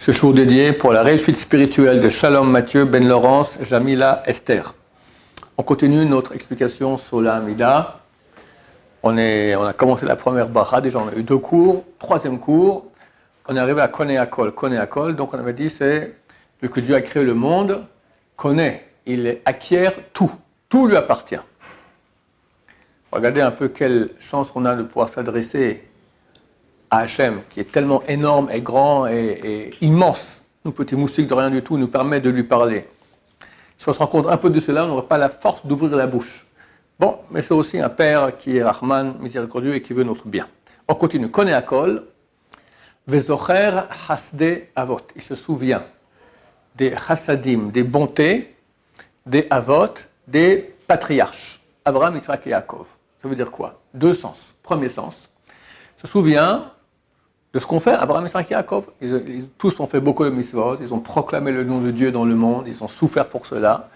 Ce jour dédié pour la réussite spirituelle de Shalom Mathieu, Ben Laurence, Jamila, Esther. On continue notre explication sur la Hamida. On a commencé la première bracha, déjà on a eu 2 cours, 3e cours. On est arrivé à Koneh Akol. Koneh Akol, donc on avait dit c'est, vu que Dieu a créé le monde, connaît, il acquiert tout. Tout lui appartient. Regardez un peu quelle chance on a de pouvoir s'adresser à Hachem, qui est tellement énorme et grand et immense. Nous, petits moustiques de rien du tout, nous permet de lui parler. Si on se rend compte un peu de cela, on n'aurait pas la force d'ouvrir la bouche. Bon, mais c'est aussi un père qui est Rahman, miséricordieux et qui veut notre bien. On continue. Koneh Akol, Vezocher Hasde Avot. Il se souvient des chassadim, des bontés, des avot, des patriarches. Abraham, Isaac et Yaakov. Ça veut dire quoi? 2 sens. Premier sens, il se souvient de ce qu'ont fait Abraham, Isaac et Yaakov. Ils tous ont fait beaucoup de mitzvot, ils ont proclamé le nom de Dieu dans le monde, ils ont souffert pour cela.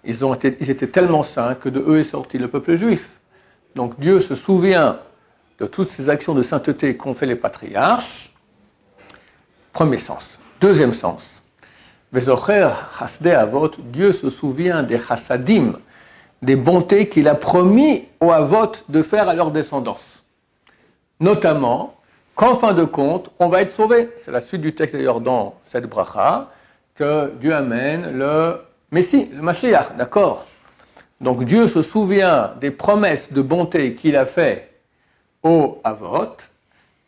Ils étaient tellement saints que de eux est sorti le peuple juif. Donc Dieu se souvient de toutes ces actions de sainteté qu'ont fait les patriarches. Premier sens. Deuxième sens, Vezocher Hasde Avot, Dieu se souvient des chassadim, des bontés qu'il a promis aux Avot de faire à leur descendance. Notamment, qu'en fin de compte, on va être sauvé. C'est la suite du texte d'ailleurs dans cette bracha, que Dieu amène le Messie, le Mashiach, d'accord? Donc Dieu se souvient des promesses de bonté qu'il a fait aux Avot,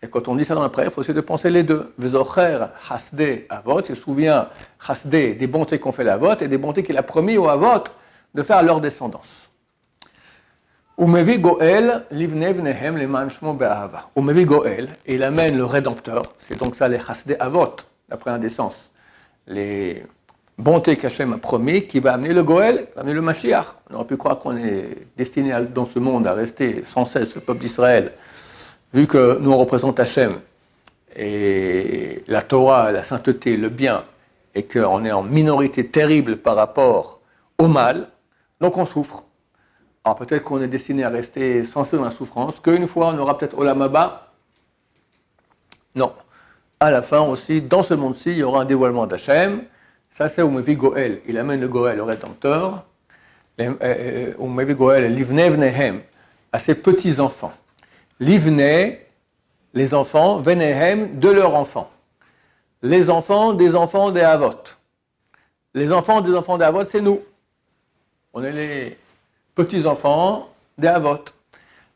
et quand on dit ça dans la prière, il faut essayer de penser les deux. Vezocher Hasde Avot, il se souvient Hasde des bontés qu'ont fait l'Avot et des bontés qu'il a promis aux Avot de faire à leur descendance. Umevi Goel, livne vnehem leman shmo be'ahava. Umevi Goel, et il amène le Rédempteur, c'est donc ça les Hasde Avot, d'après un des sens. Les bontés qu'Hachem a promis, qui va amener le Goel, va amener le Mashiach. On aurait pu croire qu'on est destiné dans ce monde à rester sans cesse le peuple d'Israël, vu que nous on représente Hachem, et la Torah, la sainteté, le bien, et qu'on est en minorité terrible par rapport au mal, donc on souffre. Alors peut-être qu'on est destiné à rester sans cesse dans la souffrance, qu'une fois on aura peut-être Olam Haba. Non. À la fin aussi, dans ce monde-ci, il y aura un dévoilement d'Hachem. Ça c'est Umevi Goel. Il amène le Goel, le Rédempteur. Umevi Goel, livne vnehem, à ses petits-enfants. Livne, les enfants, venehem, de leurs enfants. Les enfants des Avot. Les enfants des Avot, c'est nous. On est les petits-enfants des Avot.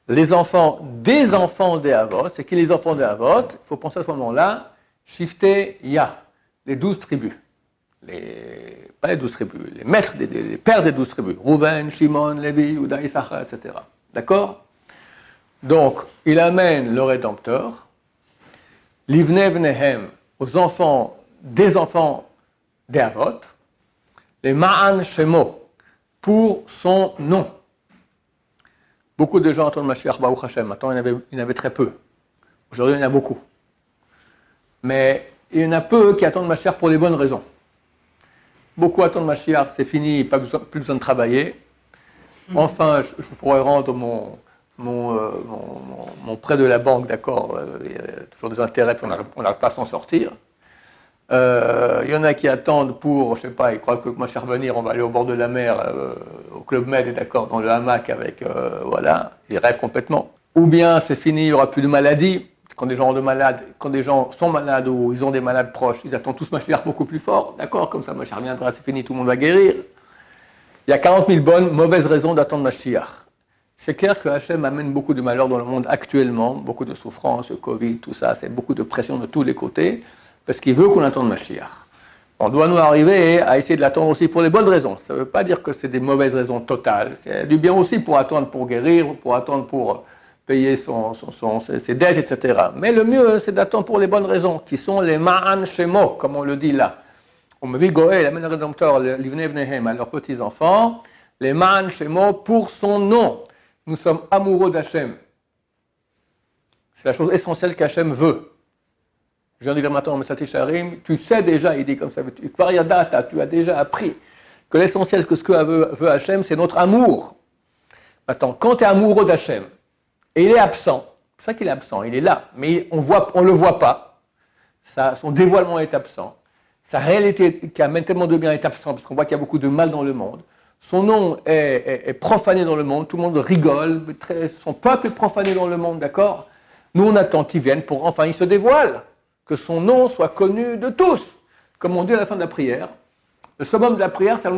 Les enfants des Avot, c'est qui les enfants des Avot? Il faut penser à ce moment-là, Shifte Ya, les 12 tribus. Pas les 12 tribus, les maîtres, les pères des 12 tribus. Rouven, Shimon, Lévi, Yehuda, Issachar, etc. D'accord? Donc, il amène le Rédempteur, Livne Vnehem, aux enfants des Avot, les Ma'an Shemo, pour son nom. Beaucoup de gens attendent Mashiach Baruch Hashem. Attends, il y en avait très peu. Aujourd'hui, il y en a beaucoup. Mais il y en a peu qui attendent Mashiach pour les bonnes raisons. Beaucoup attendent Mashiach, c'est fini, plus besoin de travailler. Enfin, je pourrais rendre mon prêt de la banque, d'accord, il y a toujours des intérêts, puis on n'arrive pas à s'en sortir. Il y en a qui attendent pour, je sais pas, ils croient que moi, je vais revenir, on va aller au bord de la mer, au Club Med, d'accord, dans le hamac avec, voilà, ils rêvent complètement. Ou bien c'est fini, il n'y aura plus de maladies. Quand des gens sont malades ou ils ont des malades proches, ils attendent tous Mashiach beaucoup plus fort, d'accord, comme ça Mashiach reviendra, c'est fini, tout le monde va guérir. Il y a 40 000 bonnes, mauvaises raisons d'attendre Mashiach. C'est clair que Hachem amène beaucoup de malheurs dans le monde actuellement, beaucoup de souffrances, le Covid, tout ça, c'est beaucoup de pression de tous les côtés, parce qu'il veut qu'on attende Mashiach. On doit nous arriver à essayer de l'attendre aussi pour les bonnes raisons. Ça ne veut pas dire que c'est des mauvaises raisons totales. C'est du bien aussi pour attendre pour guérir, pour attendre pour payer ses dettes, etc. Mais le mieux, c'est d'attendre pour les bonnes raisons, qui sont les Ma'an Shemo, comme on le dit là. On me dit Goël, amène le Rédempteur, l'Ivne Vnehem, à leurs petits-enfants, les Ma'an Shemo pour son nom. Nous sommes amoureux d'Hachem. C'est la chose essentielle qu'Hachem veut. Je viens de dire maintenant, Messati Sharim, tu sais déjà, il dit comme ça, tu as déjà appris que l'essentiel, que ce que veut Hachem, c'est notre amour. Maintenant, quand tu es amoureux d'Hachem, et il est absent, c'est ça qu'il est absent, il est là, mais on ne le voit pas, son dévoilement est absent, sa réalité qui amène tellement de bien est absente, parce qu'on voit qu'il y a beaucoup de mal dans le monde. Son nom est profané dans le monde, tout le monde rigole, son peuple est profané dans le monde, d'accord? Nous, on attend qu'il vienne pour enfin il se dévoile, que son nom soit connu de tous. Comme on dit à la fin de la prière, le summum de la prière, c'est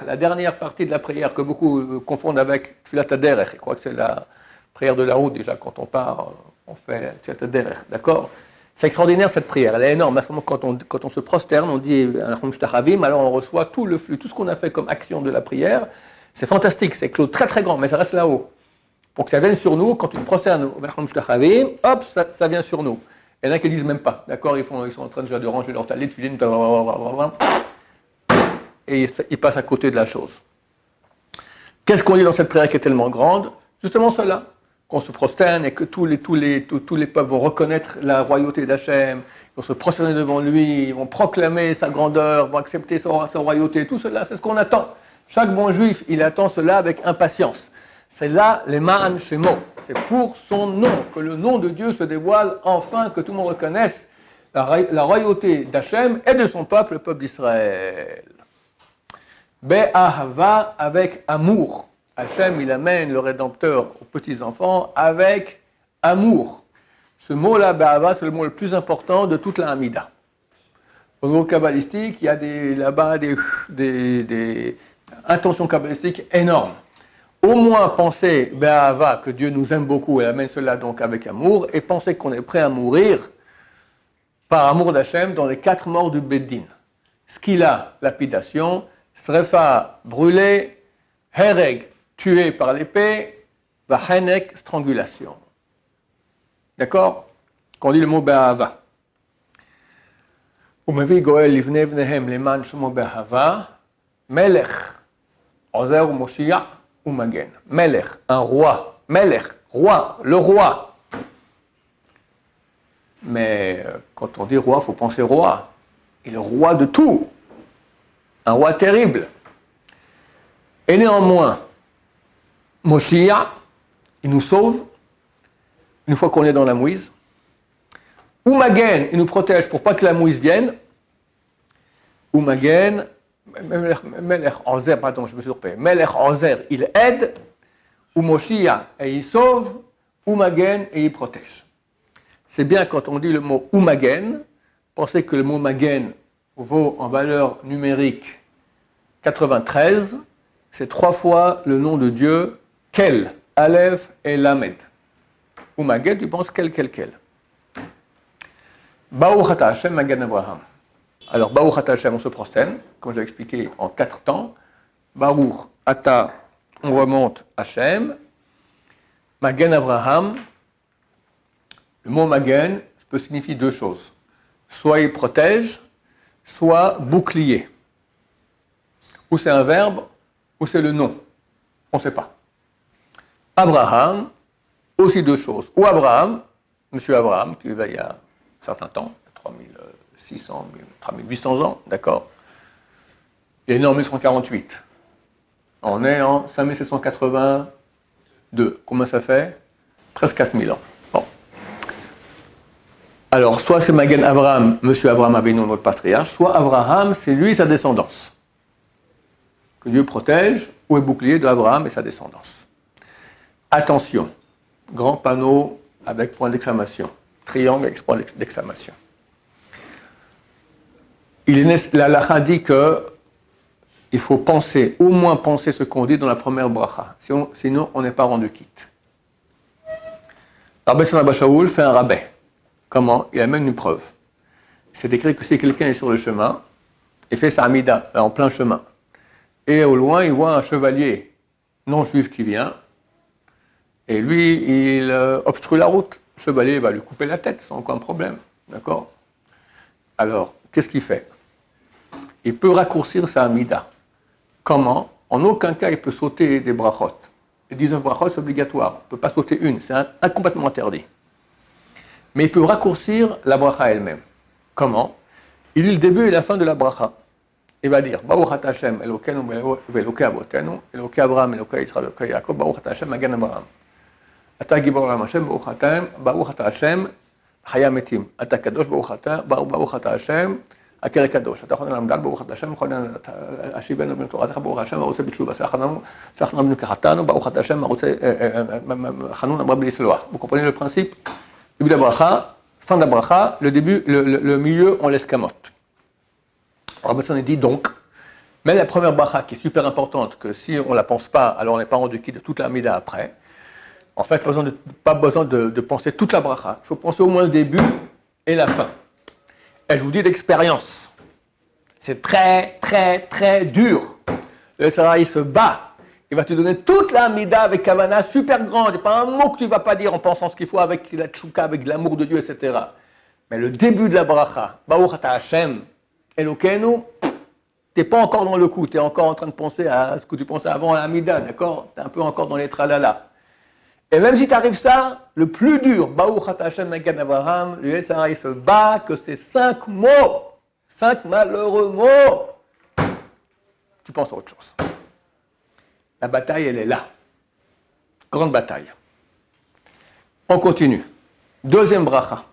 la dernière partie de la prière que beaucoup confondent avec Tfilat HaDerech. Je crois que c'est la prière de la route, déjà, quand on part, on fait Tfilat HaDerech, d'accord? C'est extraordinaire cette prière, elle est énorme. À ce moment, quand on se prosterne, on dit alors on reçoit tout le flux, tout ce qu'on a fait comme action de la prière. C'est fantastique, c'est quelque chose de très très grand, mais ça reste là-haut. Pour que ça vienne sur nous, quand tu te prosternes au hop, ça vient sur nous. Il y en a qui ne disent même pas, d'accord? Ils sont en train déjà de ranger leur talit, et ils passent à côté de la chose. Qu'est-ce qu'on dit dans cette prière qui est tellement grande? Justement cela. Qu'on se prosterne et que tous les peuples vont reconnaître la royauté d'Hachem, vont se prosterner devant lui, vont proclamer sa grandeur, vont accepter sa royauté, tout cela, c'est ce qu'on attend. Chaque bon juif, il attend cela avec impatience. C'est là les Ma'an Shemo, c'est pour son nom, que le nom de Dieu se dévoile enfin, que tout le monde reconnaisse la royauté d'Hachem et de son peuple, le peuple d'Israël. Be'ahava, avec amour. Hachem, il amène le Rédempteur aux petits-enfants avec amour. Ce mot-là, Be'ahava, c'est le mot le plus important de toute la Hamida. Au niveau kabbalistique, il y a là-bas des intentions kabbalistiques énormes. Au moins penser, Be'ahava, que Dieu nous aime beaucoup, et amène cela donc avec amour, et penser qu'on est prêt à mourir par amour d'Hachem dans les 4 morts du Beddin. Skila, lapidation, Srefa, brûlé, Hereg, tué par l'épée, Vahenek, strangulation. D'accord? Quand on dit le mot Be'ahava. Umevi Goel livnei vnehem leman shemo Be'ahava, Melech, Ozer ou Moshiach ou Magen. Melech, un roi. Melech, roi, le roi. Mais quand on dit roi, il faut penser roi. Il est le roi de tout. Un roi terrible. Et néanmoins, Moshiach, il nous sauve, une fois qu'on est dans la mouise. Ou Magen, il nous protège pour pas que la mouise vienne. Ou Magen, Melech Ozer, pardon, je me suis trompé. Melech Ozer, il aide. Ou Moshiach, et il sauve. Ou Magen, et il protège. C'est bien quand on dit le mot ou Magen, pensez que le mot Magen vaut en valeur numérique 93, c'est 3 fois le nom de Dieu, Kel, Aleph et Lamed. Ou Magen, tu penses quel. Baruch ata Hashem Magen Abraham. Alors, Baruch ata Hashem, on se prosterne, comme j'ai expliqué en 4 temps. Baruch ata, on remonte Hashem. Magen Abraham, le mot Magen peut signifier 2 choses. Soit il protège, soit bouclier. Ou c'est un verbe, ou c'est le nom. On ne sait pas. Abraham, aussi 2 choses. Ou Abraham, monsieur Abraham, qui vivait il y a un certain temps, 3600, 3800 ans, d'accord? Il est né en 1948. On est en 5782. Combien ça fait? Presque 4000 ans. Bon. Alors, soit c'est Magen Abraham, monsieur Abraham Avinu, notre patriarche, soit Abraham, c'est lui et sa descendance. Que Dieu protège, ou est bouclier d'Abraham et sa descendance. Attention, grand panneau avec point d'exclamation, triangle avec point d'exclamation. La halakha dit qu'il faut penser, au moins penser ce qu'on dit dans la première bracha, sinon on n'est pas rendu quitte. Rabbi Shimon Abba Shaul fait un rabais. Comment? Il amène une preuve. C'est écrit que si quelqu'un est sur le chemin, il fait sa amida, en plein chemin, et au loin il voit un chevalier non juif qui vient, et lui il obstrue la route. Le chevalier va lui couper la tête sans aucun problème. D'accord? Alors, qu'est-ce qu'il fait? Il peut raccourcir sa amida. Comment? En aucun cas il peut sauter des brachot. Les 19 brachot, c'est obligatoire. Il ne peut pas sauter une, c'est complètement interdit. Mais il peut raccourcir la bracha elle-même. Comment? Il lit le début et la fin de la bracha. Il va dire Baruch ata Hashem Elokeinu ve'Elokei avotenu, Elokei Abraham, Elokei Yitzchak, Elokei Yaakov, Baruch ata Hashem Magen Abraham. Ata gibor olam Hashem, Baruch ata Hashem, Chaya Metim, Ata Kadosh, Baruch Ata Hashem, Aker Kadosh, Ata Chonan Amdal, Baruch Ata Hashem, Chonan Ashivenu Ben Toratecha, Baruch Hashem, Arutze B'Tshuva, Sachanu Amnu Kachatanu, Baruch Ata Hashem, Arutze Chanun Amra B'Lisloach. Vous comprenez le principe? Début de la bracha, fin de la bracha, le début, le milieu, on l'escamote. Alors, on est dit donc, mais la première bracha qui est super importante, que si on ne la pense pas, alors on n'est pas rendu quitte de toute la mida après. En fait, pas besoin de penser toute la bracha. Il faut penser au moins le début et la fin. Et je vous dis d'expérience, c'est très, très, très dur. Le Sarah, il se bat. Il va te donner toute la mida avec Kavana super grande. Il n'y a pas un mot que tu ne vas pas dire en pensant ce qu'il faut avec la tchouka, avec l'amour de Dieu, etc. Mais le début de la bracha, Baruch Ata Hashem, Elokeinu, tu n'es pas encore dans le coup. Tu es encore en train de penser à ce que tu pensais avant à la mida, d'accord? Tu es un peu encore dans les tralala. Et même si tu arrives ça, le plus dur, Baruch Ata Hashem Magen Avraham, le SRA, il se bat que c'est 5 mots, 5 malheureux mots. Tu penses à autre chose. La bataille, elle est là. Grande bataille. On continue. Deuxième bracha.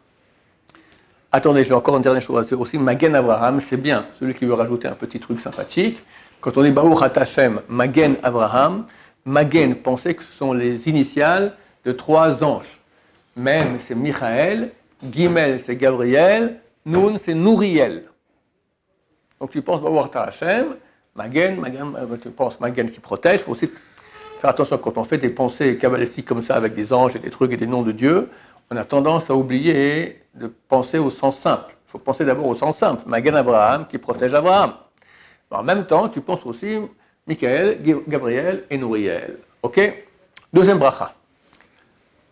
Attendez, j'ai encore une dernière chose à dire aussi. Magen Avraham, c'est bien. Celui qui veut rajouter un petit truc sympathique. Quand on dit Baruch Ata Hashem Magen Avraham, Magen, pensez que ce sont les initiales de 3 anges. Mem, c'est Michael. Gimel, c'est Gabriel. Nun, c'est Nouriel. Donc tu penses Baruch Ata Hashem, Magen, tu penses Magen qui protège. Il faut aussi faire attention quand on fait des pensées kabbalistiques comme ça avec des anges et des trucs et des noms de Dieu. On a tendance à oublier de penser au sens simple. Il faut penser d'abord au sens simple. Magen Abraham qui protège Abraham. En même temps, tu penses aussi Michael, Gabriel et Nouriel. Ok? Deuxième bracha.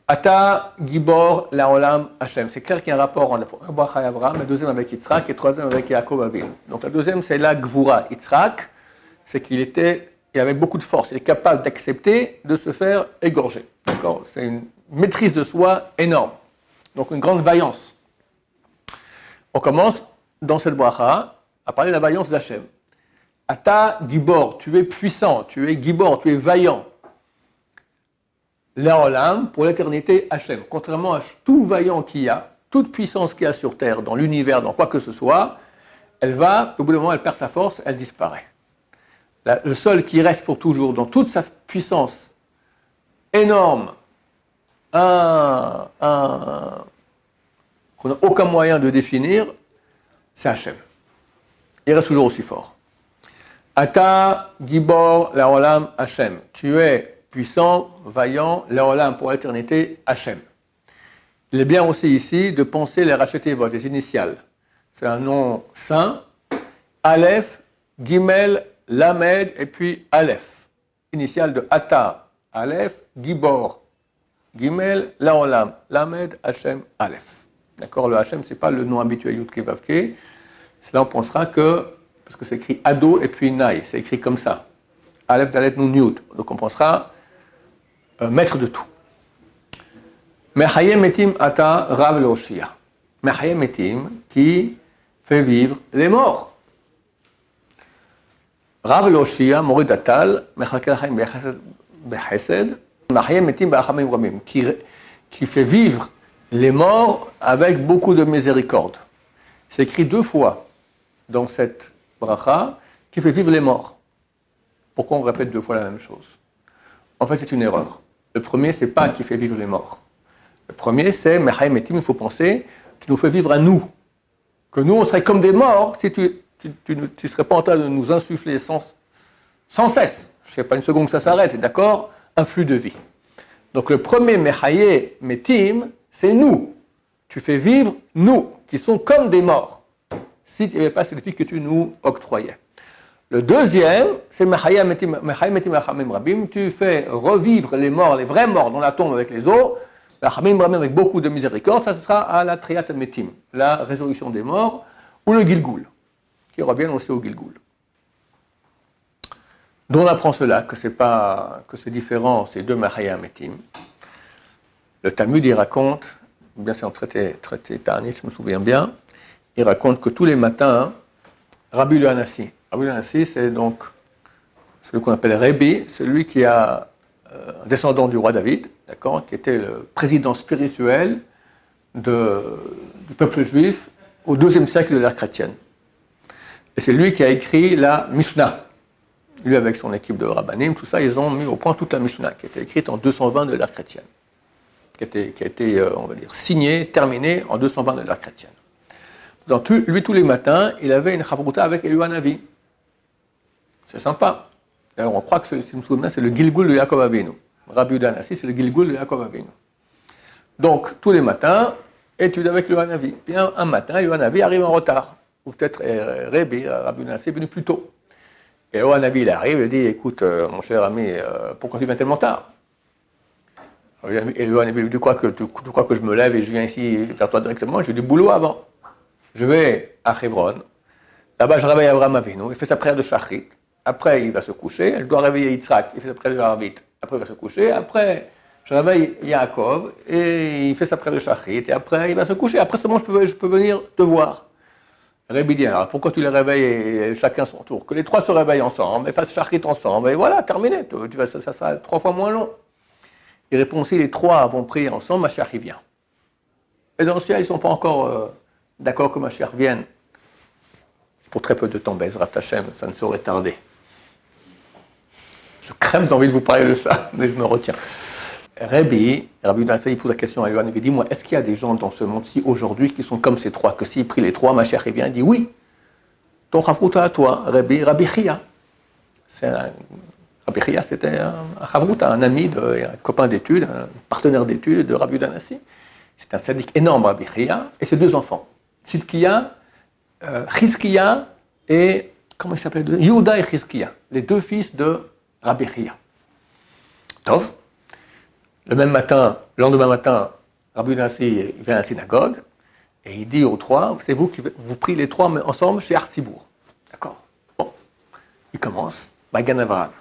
Ata Gibor Laolam Hashem. C'est clair qu'il y a un rapport entre la bracha et Abraham, la deuxième avec Yitzhak et le troisième avec Yaakov Avinu. Donc la deuxième, c'est la Gvura. Yitzhak, c'est qu'il avait beaucoup de force. Il est capable d'accepter de se faire égorger. D'accord? C'est une maîtrise de soi énorme. Donc une grande vaillance. On commence dans cette bracha à parler de la vaillance d'Hachem. Ata Gibor, tu es puissant, tu es Gibor, tu es vaillant. Laolam, pour l'éternité, Hachem. Contrairement à tout vaillant qu'il y a, toute puissance qu'il y a sur terre, dans l'univers, dans quoi que ce soit, elle va, au bout d'un moment, elle perd sa force, elle disparaît. Le seul qui reste pour toujours, dans toute sa puissance énorme, qu'on n'a aucun moyen de définir, c'est Hachem. Il reste toujours aussi fort. Ata Gibor Laolam Hachem. Tu es puissant, vaillant, Laolam pour l'éternité, Hachem. Il est bien aussi ici de penser les racheter les initiales. C'est un nom saint. Aleph, Gimel, Lamed et puis Aleph. Initiale de Ata, Aleph, Gibor, Gimel, Laolam, Lamed, Hachem, Aleph. D'accord? Le Hachem, ce n'est pas le nom habituel Yud Kei Vav Kei. Là, on pensera que, parce que c'est écrit Ado et puis Naï, c'est écrit comme ça. Aleph, Dalet, Nun, Yud. Donc on pensera maître de tout. Mechayem Etim Ata Rav Loshia. Mechayem Etim qui fait vivre les morts. Rav Loshia, Morid Atal, Mechakel Chaim Bechesed, Mechayem Etim Ba'achamim Rabim, qui fait vivre les morts avec beaucoup de miséricorde. C'est écrit 2 fois dans cette bracha, qui fait vivre les morts. Pourquoi on répète 2 fois la même chose? En fait, c'est une erreur. Le premier, c'est pas qui fait vivre les morts. Le premier, c'est Mechayem Etim, il faut penser, tu nous fais vivre à nous. Que nous, on serait comme des morts si tu ne serais pas en train de nous insuffler sans cesse. Je ne sais pas une seconde que ça s'arrête, d'accord? Un flux de vie. Donc le premier Mechayem Etim, c'est nous. Tu fais vivre nous, qui sont comme des morts. Si tu n'y avait pas cette vie que tu nous octroyais. Le deuxième, c'est Mechayem Etim Achamim Rabim. Tu fais revivre les morts, les vrais morts dans la tombe avec les os. Achamim Rabim avec beaucoup de miséricorde. Ça sera à la Triat Metim, la résurrection des morts, ou le Gilgul, qui revient aussi au Gilgul. D'où on apprend cela, que c'est différent, ces 2 Mechayem Etim. Le Talmud, il raconte, bien sûr, traité Ta'anit, je me souviens bien, il raconte que tous les matins, Rabbi le Hanassi, c'est donc celui qu'on appelle Rebbe, celui qui a un descendant du roi David, d'accord, qui était le président spirituel du peuple juif au IIe siècle de l'ère chrétienne. Et c'est lui qui a écrit la Mishnah. Lui, avec son équipe de rabbanim, tout ça, ils ont mis au point toute la Mishnah, qui a été écrite en 220 de l'ère chrétienne, qui a été, on va dire, signée, terminée en 220 de l'ère chrétienne. Donc, lui, tous les matins, il avait une chavruta avec Eliyahu Hanavi. C'est sympa. D'ailleurs, on croit que, si je me souviens, c'est le Gilgul de Yaakov Avinu. Rabbi Yehuda Hanassi, c'est le Gilgul de Yaakov Avinu. Donc, tous les matins, étude avec Eliyahu Hanavi. Puis un matin, Eliyahu Hanavi arrive en retard. Ou peut-être Rabbi Yehuda Hanassi est venu plus tôt. Et Eliyahu Hanavi, il arrive, il dit, écoute, mon cher ami, pourquoi tu viens tellement tard? Et Eliyahu Hanavi lui dit, tu crois que je me lève et je viens ici vers toi directement? J'ai du boulot avant. Je vais à Hebron. Là-bas, je réveille Abraham Avinu, il fait sa prière de Shachrit. Après, il va se coucher. Je dois réveiller Yitzhak, il fait sa prière de Harvit. Après, il va se coucher. Après, je réveille Yaakov et il fait sa prière de Shachrit. Et après, il va se coucher. Après, seulement, je peux venir te voir. Rabbi dit, alors, pourquoi tu les réveilles et chacun son tour? Que les trois se réveillent ensemble et fassent Shachrit ensemble. Et voilà, terminé. Ça sera 3 fois moins long. Il répond aussi, les trois vont prier ensemble, Mashiach y vient. Et dans le ciel, ils ne sont pas encore d'accord que Mashiach vienne. Pour très peu de temps, Bezrat Hashem, ça ne saurait tarder. Je crème d'envie de vous parler de ça, mais je me retiens. Rabbi Yehuda Hanassi pose la question à Eliyahu Hanavi, dis-moi, est-ce qu'il y a des gens dans ce monde-ci aujourd'hui qui sont comme ces trois, que s'ils prient les trois, Mashiach vient, il dit oui. Ton chavruta à toi, Rabbi Chia. Rabbi Chia, c'était un chavruta, un ami, un copain d'études, un partenaire d'études de Rabbi Yehuda Hanassi. C'est un sadique énorme, Rabbi Chia, et ses 2 enfants, Tzidkiya, Chizkiya et, comment il s'appelle, Yehuda et Chizkiya, les 2 fils de Rabbi Chia. Tov. Le lendemain matin, Rabbi Yehuda Hanassi vient à la synagogue et il dit aux 3, c'est vous qui vous priez les 3 ensemble chez Artzibour. D'accord. Bon. Il commence. Magan Avraham.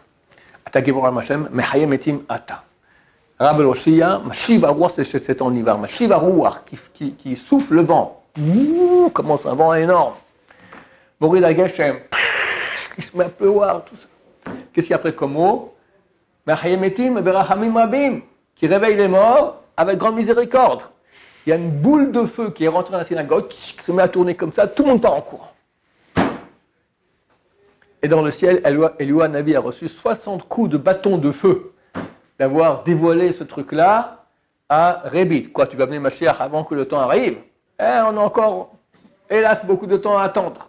Ata Gevorah Hashem, Mechayem etim ata. Rav Eloshia, Mashiv Aruach, c'est en hiver. Mashiv Aruach, qui souffle le vent. Commence un vent énorme. Morid Ageshem, il se met à pleuvoir, tout ça. Qu'est-ce qu'il y a après comme mot? Mechayem etim berachamim rabim, qui réveille les morts avec grande miséricorde. Il y a une boule de feu qui est rentrée dans la synagogue, qui se met à tourner comme ça, tout le monde part en courant. Et dans le ciel, Eliyahu Hanavi a reçu 60 coups de bâton de feu d'avoir dévoilé ce truc-là à Rabbi. Quoi, tu vas venir Mashiach avant que le temps arrive? On a encore, hélas, beaucoup de temps à attendre.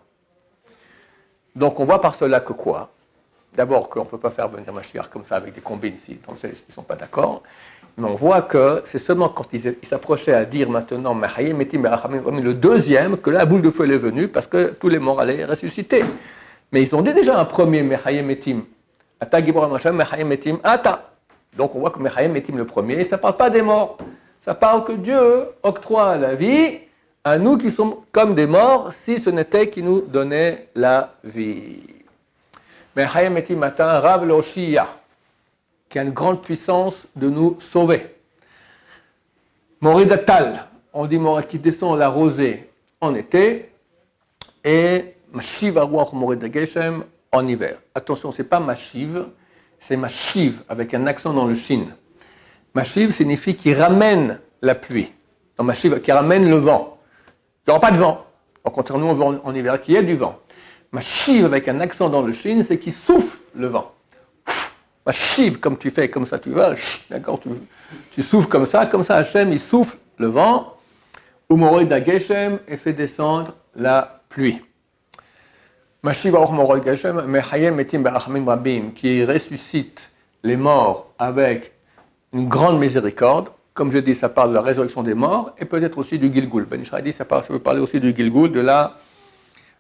Donc on voit par cela que quoi? D'abord qu'on ne peut pas faire venir Mashiach comme ça avec des combines ici, donc c'est qu'ils ne sont pas d'accord. Mais on voit que c'est seulement quand ils s'approchaient à dire maintenant le deuxième que la boule de feu est venue parce que tous les morts allaient ressusciter. Mais ils ont dit déjà un premier Mechayem etim. Ata Gevorah Hashem Mechayem etim ata. Donc on voit que Mechayem etim le premier, ça ne parle pas des morts. Ça parle que Dieu octroie la vie à nous qui sommes comme des morts si ce n'était qu'il nous donnait la vie. Mechayem etim ata Rav Eloshia, qui a une grande puissance de nous sauver. Moridatal, on dit qui descend la rosée en été, et Mashiv Aruach Morid Geshem en hiver. Attention, ce n'est pas Mashiv, c'est Mashiv avec un accent dans le shin. Mashiv signifie qui ramène la pluie. Donc Mashiv qui ramène le vent. Il n'y aura pas de vent. Au contraire, nous on veut en hiver qu'il y ait du vent. Mashiv avec un accent dans le shin, c'est qui souffle le vent. Mashiv, comme tu fais, comme ça tu vas, d'accord, tu souffles comme ça Hachem il souffle le vent. Umorid Geshem et fait descendre la pluie. Mashiv Aruch Morid Geshem, Mechayem etim berachamim rabim, qui ressuscite les morts avec une grande miséricorde. Comme je dis, ça parle de la résurrection des morts et peut-être aussi du Gilgul. Ben Ishraï dit, ça peut parler aussi du Gilgul, de la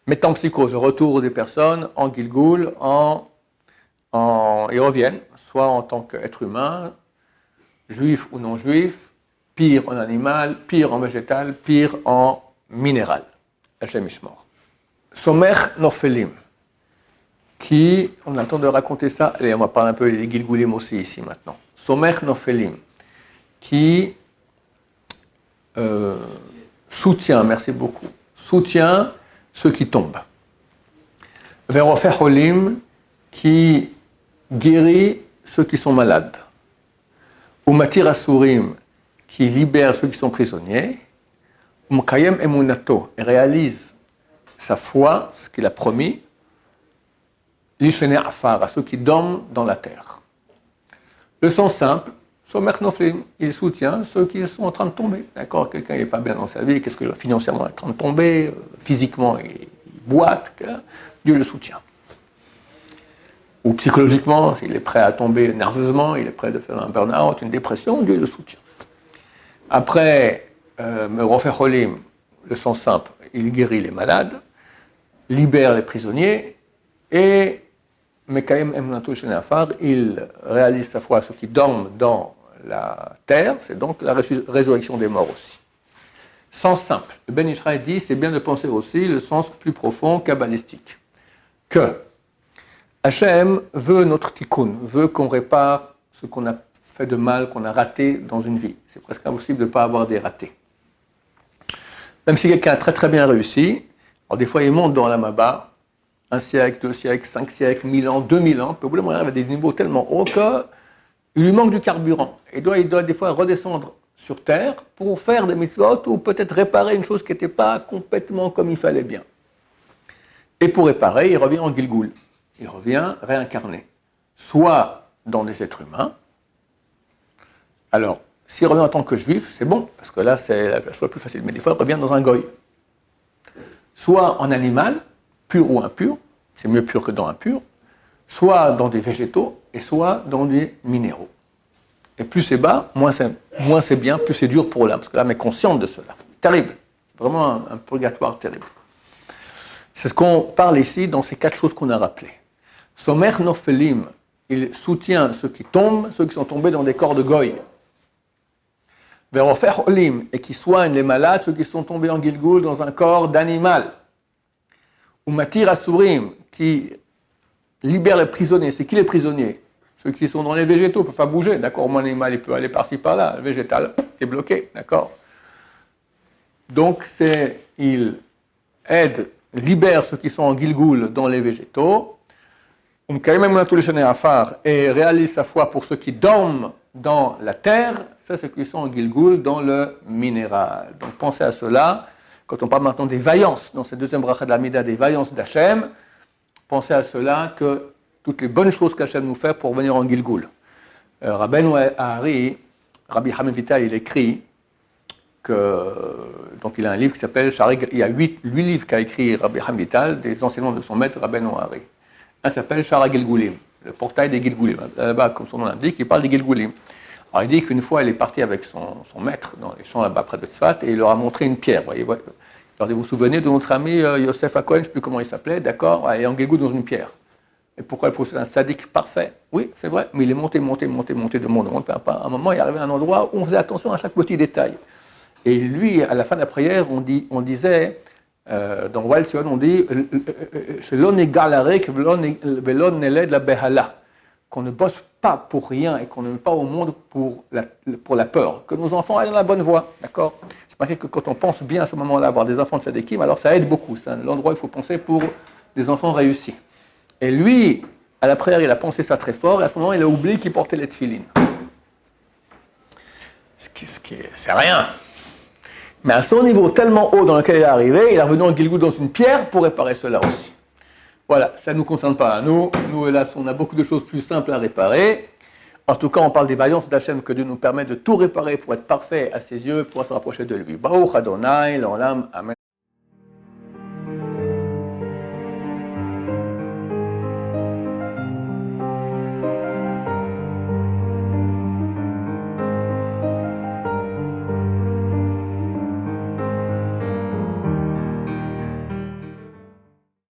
métempsychose, le retour des personnes en Gilgul, ils reviennent, soit en tant qu'être humain, juif ou non juif, pire en animal, pire en végétal, pire en minéral. Hashem Ishmor. Somech Nofelim, qui, on a le temps de raconter ça, et on va parler un peu des Gilgulim aussi ici maintenant. Somech Nofelim, qui soutient, merci beaucoup, soutient ceux qui tombent. Verofer Holim, qui guérit ceux qui sont malades. Ou Matir Asurim, qui libère ceux qui sont prisonniers. Mukayem emunato, et réalise sa foi, ce qu'il a promis, l'ishene afar, à ceux qui dorment dans la terre. Le sens simple, somer noflim, il soutient ceux qui sont en train de tomber. D'accord, quelqu'un n'est pas bien dans sa vie, qu'est-ce que financièrement il est en train de tomber, physiquement il boite, Dieu le soutient. Ou psychologiquement, s'il est prêt à tomber nerveusement, il est prêt de faire un burn-out, une dépression, Dieu le soutient. Après, Rofer le sens simple, il guérit les malades, libère les prisonniers, et Mekaim Emnato Shenafar, il réalise sa foi à ceux qui dorment dans la terre, c'est donc la résurrection des morts aussi. Sens simple. Le Ben Ishraï dit, c'est bien de penser aussi le sens plus profond, kabbalistique. Que Hachem veut notre tikkun, veut qu'on répare ce qu'on a fait de mal, qu'on a raté dans une vie. C'est presque impossible de ne pas avoir des ratés. Même si quelqu'un a très très bien réussi, alors des fois il monte dans la Maba, 1 siècle, 2 siècles, 5 siècles, 1000 ans, 2000 ans, puis au bout d'un moment il arrive à des niveaux tellement hauts qu'il lui manque du carburant. Et il doit des fois redescendre sur terre pour faire des mitzvot ou peut-être réparer une chose qui n'était pas complètement comme il fallait bien. Et pour réparer, il revient en Gilgoul. Il revient réincarné. Soit dans des êtres humains. Alors, s'il revient en tant que juif, c'est bon, parce que là, c'est la chose la plus facile. Mais des fois, il revient dans un goy. Soit en animal, pur ou impur, c'est mieux pur que dans impur, soit dans des végétaux, et soit dans des minéraux. Et plus c'est bas, moins c'est bien, plus c'est dur pour l'âme, parce que l'âme est consciente de cela. Terrible, vraiment un purgatoire terrible. C'est ce qu'on parle ici dans ces 4 choses qu'on a rappelées. Somer Nofelim, il soutient ceux qui tombent, ceux qui sont tombés dans des corps de goy. Verofer Olim, et qui soigne les malades, ceux qui sont tombés en Gilgoul dans un corps d'animal. Ou Matir Asurim, qui libère les prisonniers. C'est qui les prisonniers? Ceux qui sont dans les végétaux ne peuvent pas bouger, d'accord? Mon animal, il peut aller par-ci, par-là. Le végétal est bloqué, d'accord? Donc, il aide, libère ceux qui sont en Gilgoul dans les végétaux. Et réalise sa foi pour ceux qui dorment dans la terre. Ça, c'est ceux qui sont en Gilgoul dans le minéral. Donc, pensez à cela. Quand on parle maintenant des vaillances, dans cette deuxième bracha de la Mida, des vaillances d'Hachem, pensez à cela que toutes les bonnes choses qu'Hachem nous fait pour venir en Gilgoul. Rabbeinu Ahari, Rabbi Chaim Vital, il écrit donc il a un livre qui s'appelle il y a 8 livres qu'a écrit Rabbi Chaim Vital, des enseignements de son maître Rabbeinu Ahari. Un s'appelle Shara Gilgulim, le portail des Gilgulim. Là-bas, comme son nom l'indique, il parle des Gilgulim. Alors il dit qu'une fois, il est parti avec son maître dans les champs là-bas près de Tzfat et il leur a montré une pierre. Voyez. Alors vous vous souvenez de notre ami Yosef Hakohen, je ne sais plus comment il s'appelait, d'accord, et en Gilgoul dans une pierre. Et pourquoi il possède un sadique parfait? Oui, c'est vrai, mais il est monté de monde. À un moment, il est arrivé à un endroit où on faisait attention à chaque petit détail. Et lui, à la fin de la prière, on disait, dans Wal Sion, on dit qu'on ne bosse pas pour rien et qu'on ne met pas au monde pour la peur, que nos enfants aillent dans la bonne voie, d'accord? C'est marqué que quand on pense bien à ce moment-là, avoir des enfants de Sadikim, alors ça aide beaucoup, c'est l'endroit où il faut penser pour des enfants réussis. Et lui, à la prière, il a pensé ça très fort, et à ce moment, il a oublié qu'il portait les tefilines. C'est rien. Mais à son niveau tellement haut dans lequel il est arrivé, il est revenu en Gilgoul dans une pierre pour réparer cela aussi. Voilà, ça ne nous concerne pas à nous. Nous, hélas, on a beaucoup de choses plus simples à réparer. En tout cas, on parle des vaillances d'Hachem que Dieu nous permet de tout réparer pour être parfait à ses yeux, pour se rapprocher de lui. Baruch Adonai, l'Olam, Amen.